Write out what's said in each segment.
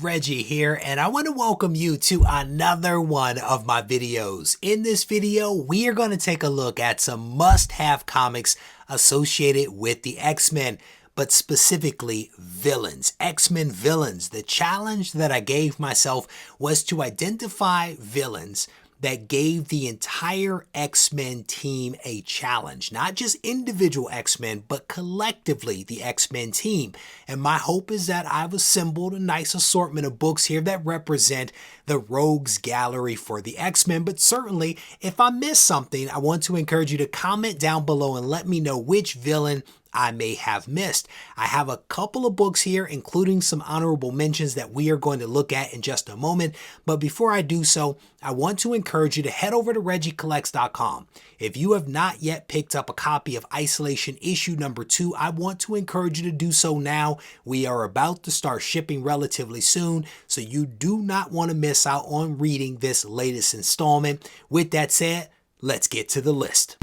Reggie here, and I want to welcome you to another one of my videos. In this video, we are going to take a look at some must-have comics associated with the X-Men, but specifically villains, X-Men villains. The challenge that I gave myself was to identify villains that gave the entire X-Men team a challenge. Not just individual X-Men, but collectively the X-Men team. And my hope is that I've assembled a nice assortment of books here that represent the rogues gallery for the X-Men. But certainly, if I miss something, I want to encourage you to comment down below and let me know which villain I may have missed. I have a couple of books here, including some honorable mentions that we are going to look at in just a moment. But before I do so, I want to encourage you to head over to regiecollects.com. If you have not yet picked up a copy of Isolation issue number 2, I want to encourage you to do so now. We are about to start shipping relatively soon, so you do not want to miss out on reading this latest installment. With that said, let's get to the list.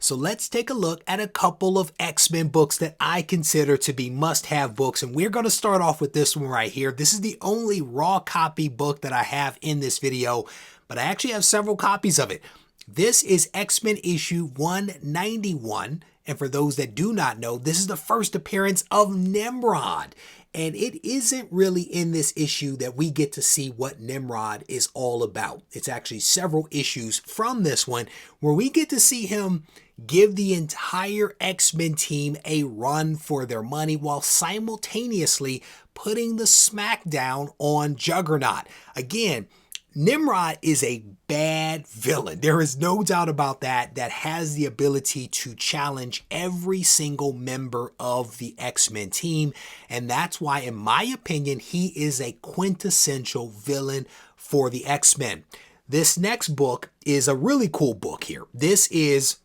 So let's take a look at a couple of X-Men books that I consider to be must-have books. And we're going to start off with this one right here. This is the only raw copy book that I have in this video, but I actually have several copies of it. This is X-Men issue 191. And for those that do not know, this is the first appearance of Nimrod. And it isn't really in this issue that we get to see what Nimrod is all about. It's actually several issues from this one where we get to see him give the entire X-Men team a run for their money while simultaneously putting the smackdown on Juggernaut. Again, Nimrod is a bad villain. There is no doubt about that, that has the ability to challenge every single member of the X-Men team. And that's why, in my opinion, he is a quintessential villain for the X-Men. This next book is a really cool book here. This is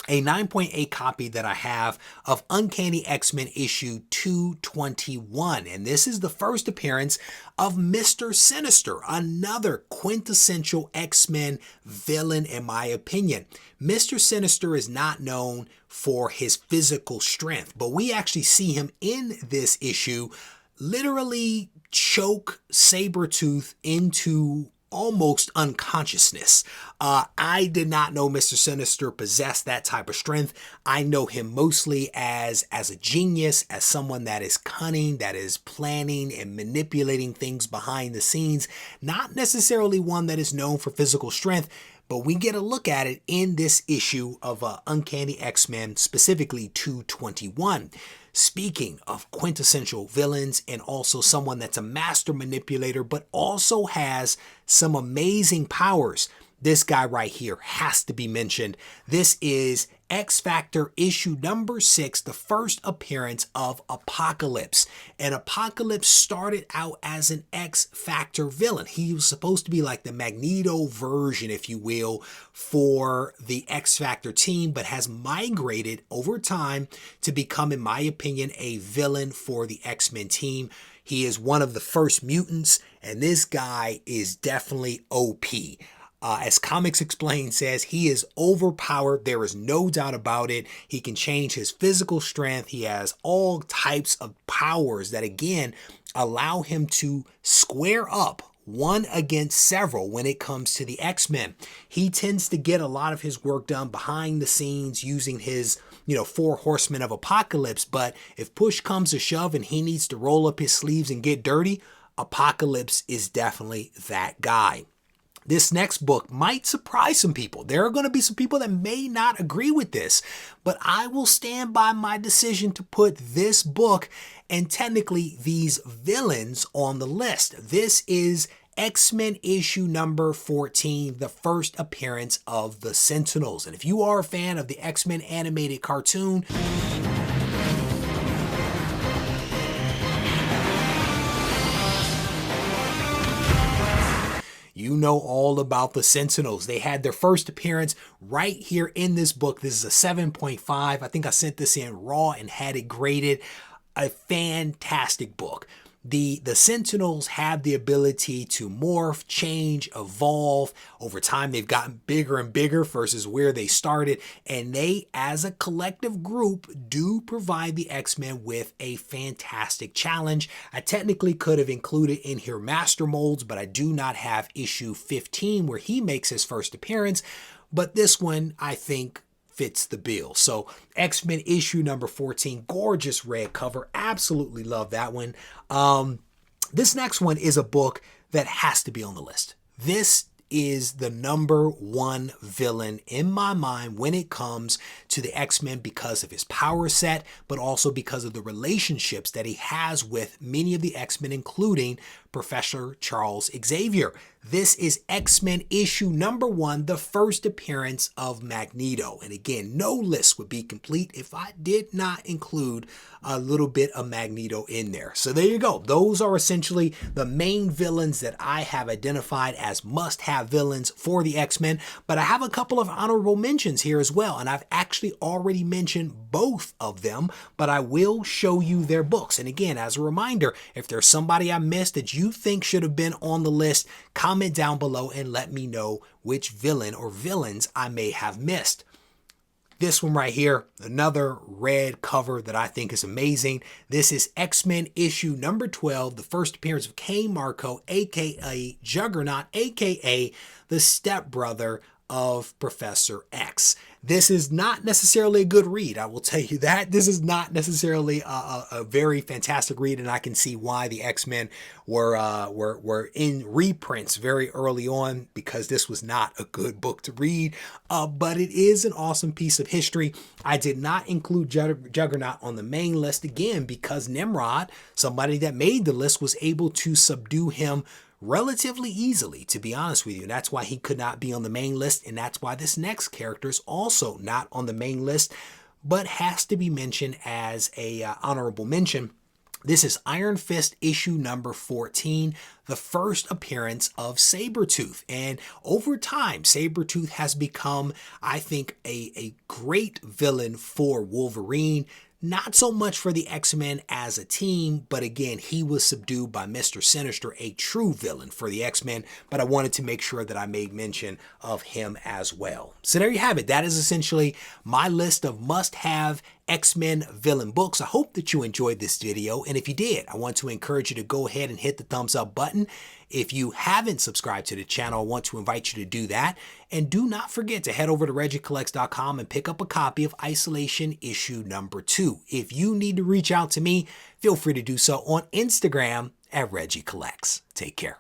a 9.8 copy that I have of Uncanny X-Men issue 221. And this is the first appearance of Mr. Sinister, another quintessential X-Men villain in my opinion. Mr. Sinister is not known for his physical strength, but we actually see him in this issue literally choke Sabretooth into almost unconsciousness. I did not know Mr. Sinister possessed that type of strength. I know him mostly as a genius, as someone that is cunning, that is planning and manipulating things behind the scenes, not necessarily one that is known for physical strength. But we get a look at it in this issue of Uncanny X-Men, specifically 221. Speaking of quintessential villains and also someone that's a master manipulator, but also has some amazing powers, this guy right here has to be mentioned. This is X-Factor issue number 6, the first appearance of Apocalypse. And Apocalypse started out as an X-Factor villain. He was supposed to be like the Magneto version, if you will, for the X-Factor team, but has migrated over time to become, in my opinion, a villain for the X-Men team. He is one of the first mutants, and this guy is definitely OP. As Comics Explained says, he is overpowered. There is no doubt about it. He can change his physical strength. He has all types of powers that, again, allow him to square up one against several when it comes to the X-Men. He tends to get a lot of his work done behind the scenes using his, 4 horsemen of Apocalypse. But if push comes to shove and he needs to roll up his sleeves and get dirty, Apocalypse is definitely that guy. This next book might surprise some people. There are going to be some people that may not agree with this, but I will stand by my decision to put this book and technically these villains on the list. This is X-Men issue number 14, the first appearance of the Sentinels. And if you are a fan of the X-Men animated cartoon, you know all about the Sentinels. They had their first appearance right here in this book. This is a 7.5. I think I sent this in raw and had it graded. A fantastic book. The Sentinels have the ability to morph, change, evolve. Over time, they've gotten bigger and bigger versus where they started, and they, as a collective group, do provide the X-Men with a fantastic challenge. I technically could have included in here Master Molds, but I do not have issue 15 where he makes his first appearance, but this one, I think, fits the bill. So X-Men issue number 14, gorgeous red cover. Absolutely love that one. This next one is a book that has to be on the list. This is the number one villain in my mind when it comes to the X-Men because of his power set, but also because of the relationships that he has with many of the X-Men, including Professor Charles Xavier. This is X-Men issue number 1, the first appearance of Magneto. And again, no list would be complete if I did not include a little bit of Magneto in there. So there you go. Those are essentially the main villains that I have identified as must-have villains for the X-Men. But I have a couple of honorable mentions here as well. And I've actually already mentioned both of them, but I will show you their books. And again, as a reminder, if there's somebody I missed that you think should have been on the list, comment down below and let me know which villain or villains I may have missed. This one right here, another red cover that I think is amazing. This is X-Men issue number 12, the first appearance of K. Marco, aka Juggernaut, aka the stepbrother of Professor X. This is not necessarily a good read, I will tell you that. This is not necessarily a very fantastic read, and I can see why the X-Men were in reprints very early on, because this was not a good book to read, but it is an awesome piece of history. I did not include Juggernaut on the main list, again, because Nimrod, somebody that made the list, was able to subdue him relatively easily, to be honest with you. And that's why he could not be on the main list, and that's why this next character is also not on the main list, but has to be mentioned as a honorable mention. This is Iron Fist issue number 14, the first appearance of Sabretooth. And over time, Sabretooth has become, I think, a great villain for Wolverine. Not so much for the X-Men as a team, but again, he was subdued by Mr. Sinister, a true villain for the X-Men, but I wanted to make sure that I made mention of him as well. So there you have it. That is essentially my list of must-have X-Men villain books. I hope that you enjoyed this video, and if you did, I want to encourage you to go ahead and hit the thumbs up button. If you haven't subscribed to the channel, I want to invite you to do that. And do not forget to head over to regiecollects.com and pick up a copy of Isolation issue number 2. If you need to reach out to me, feel free to do so on Instagram at Regie Collects. Take care.